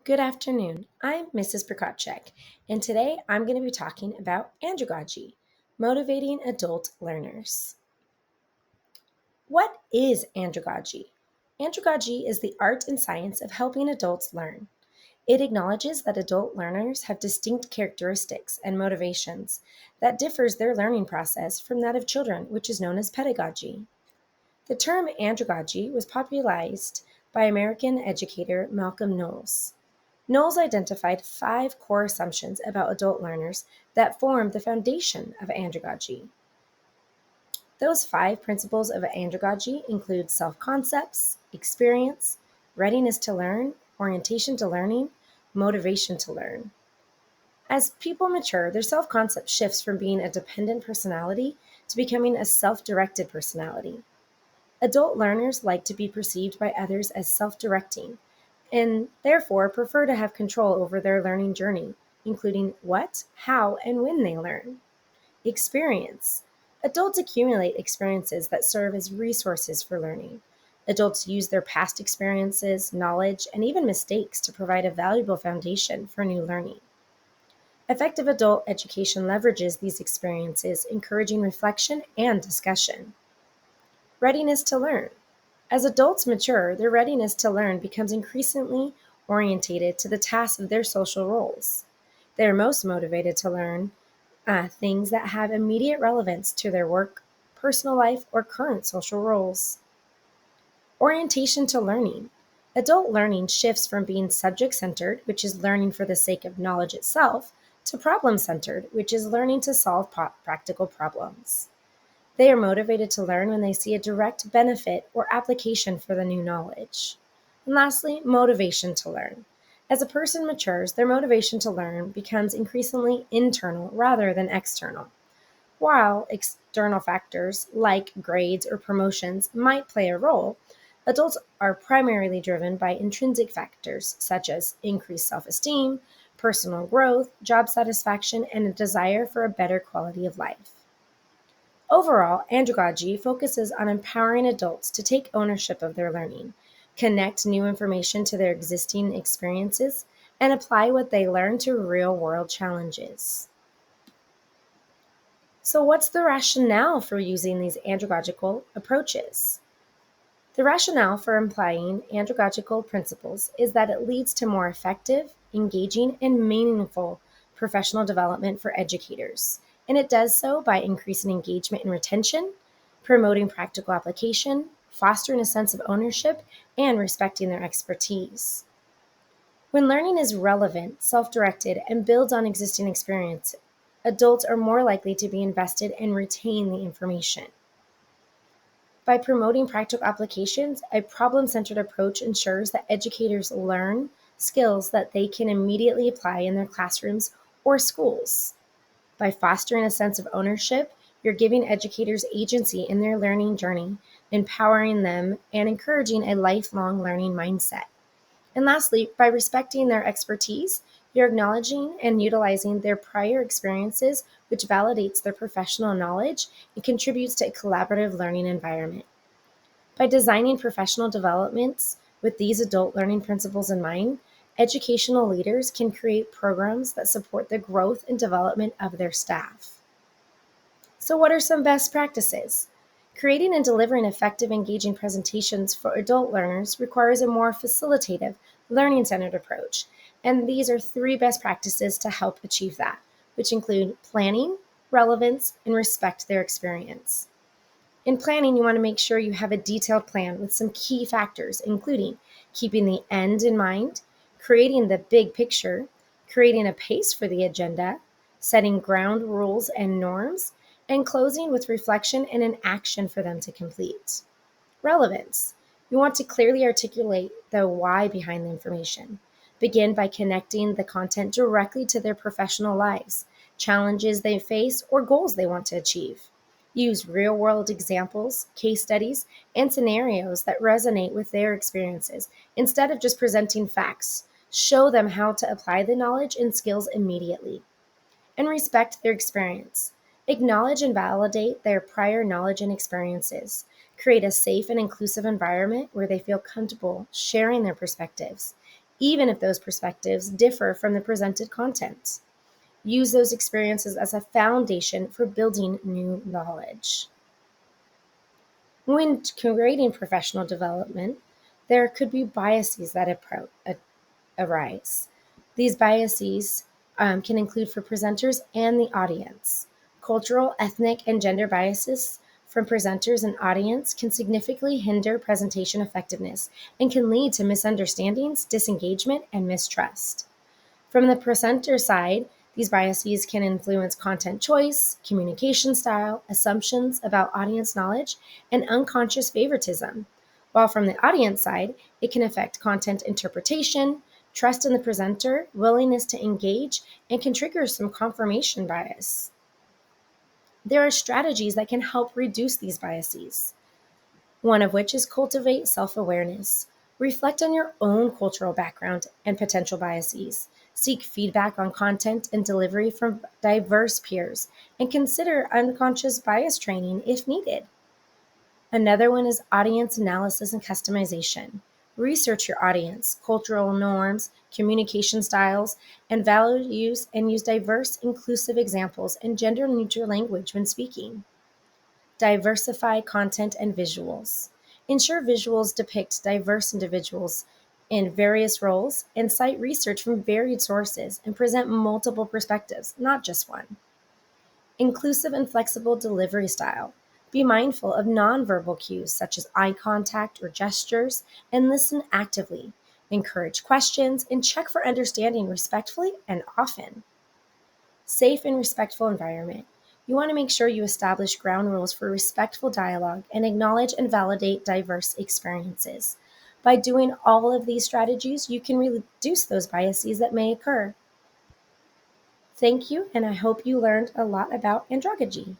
Good afternoon. I'm Mrs. Prokopchek, and today I'm going to be talking about andragogy, motivating adult learners. What is andragogy? Andragogy is the art and science of helping adults learn. It acknowledges that adult learners have distinct characteristics and motivations that differs their learning process from that of children, which is known as pedagogy. The term andragogy was popularized by American educator Malcolm Knowles. Knowles identified 5 core assumptions about adult learners that form the foundation of andragogy. Those 5 principles of andragogy include self-concepts, experience, readiness to learn, orientation to learning, motivation to learn. As people mature, their self-concept shifts from being a dependent personality to becoming a self-directed personality. Adult learners like to be perceived by others as self-directing, and therefore prefer to have control over their learning journey, including what, how, and when they learn. Experience. Adults accumulate experiences that serve as resources for learning. Adults use their past experiences, knowledge, and even mistakes to provide a valuable foundation for new learning. Effective adult education leverages these experiences, encouraging reflection and discussion. Readiness to learn. As adults mature, their readiness to learn becomes increasingly orientated to the tasks of their social roles. They are most motivated to learn things that have immediate relevance to their work, personal life, or current social roles. Orientation to learning. Adult learning shifts from being subject centered, which is learning for the sake of knowledge itself, to problem centered, which is learning to solve practical problems. They are motivated to learn when they see a direct benefit or application for the new knowledge. And lastly, motivation to learn. As a person matures, their motivation to learn becomes increasingly internal rather than external. While external factors like grades or promotions might play a role, adults are primarily driven by intrinsic factors such as increased self-esteem, personal growth, job satisfaction, and a desire for a better quality of life. Overall, andragogy focuses on empowering adults to take ownership of their learning, connect new information to their existing experiences, and apply what they learn to real-world challenges. So, what's the rationale for using these andragogical approaches? The rationale for applying andragogical principles is that it leads to more effective, engaging, and meaningful professional development for educators. And it does so by increasing engagement and retention, promoting practical application, fostering a sense of ownership, and respecting their expertise. When learning is relevant, self-directed, and builds on existing experience, adults are more likely to be invested and retain the information. By promoting practical applications, a problem-centered approach ensures that educators learn skills that they can immediately apply in their classrooms or schools. By fostering a sense of ownership, you're giving educators agency in their learning journey, empowering them, and encouraging a lifelong learning mindset. And lastly, by respecting their expertise, you're acknowledging and utilizing their prior experiences, which validates their professional knowledge and contributes to a collaborative learning environment. By designing professional developments with these adult learning principles in mind, educational leaders can create programs that support the growth and development of their staff. So, what are some best practices? Creating and delivering effective, engaging presentations for adult learners requires a more facilitative, learning-centered approach, and these are 3 best practices to help achieve that, which include planning, relevance, and respect their experience. In planning, you want to make sure you have a detailed plan with some key factors, including keeping the end in mind, creating the big picture, creating a pace for the agenda, setting ground rules and norms, and closing with reflection and an action for them to complete. Relevance. You want to clearly articulate the why behind the information. Begin by connecting the content directly to their professional lives, challenges they face, or goals they want to achieve. Use real-world examples, case studies, and scenarios that resonate with their experiences instead of just presenting facts. Show them how to apply the knowledge and skills immediately. And respect their experience. Acknowledge and validate their prior knowledge and experiences. Create a safe and inclusive environment where they feel comfortable sharing their perspectives. even if those perspectives differ from the presented content. Use those experiences as a foundation for building new knowledge. When creating professional development, there could be biases that arise. These biases can include for presenters and the audience. Cultural, ethnic, and gender biases from presenters and audience can significantly hinder presentation effectiveness and can lead to misunderstandings, disengagement, and mistrust. From the presenter side, these biases can influence content choice, communication style, assumptions about audience knowledge, and unconscious favoritism. While from the audience side, it can affect content interpretation, trust in the presenter, willingness to engage, and can trigger some confirmation bias. There are strategies that can help reduce these biases, one of which is cultivate self awareness. Reflect on your own cultural background and potential biases. Seek feedback on content and delivery from diverse peers, and consider unconscious bias training if needed. Another one is audience analysis and customization. Research your audience, cultural norms, communication styles, and values, and use diverse, inclusive examples and gender neutral language when speaking. Diversify content and visuals. Ensure visuals depict diverse individuals in various roles, and cite research from varied sources and present multiple perspectives, not just one. Inclusive and flexible delivery style. Be mindful of nonverbal cues such as eye contact or gestures and listen actively. Encourage questions and check for understanding respectfully and often. Safe and respectful environment. You want to make sure you establish ground rules for respectful dialogue and acknowledge and validate diverse experiences. By doing all of these strategies, you can reduce those biases that may occur. Thank you, and I hope you learned a lot about andragogy.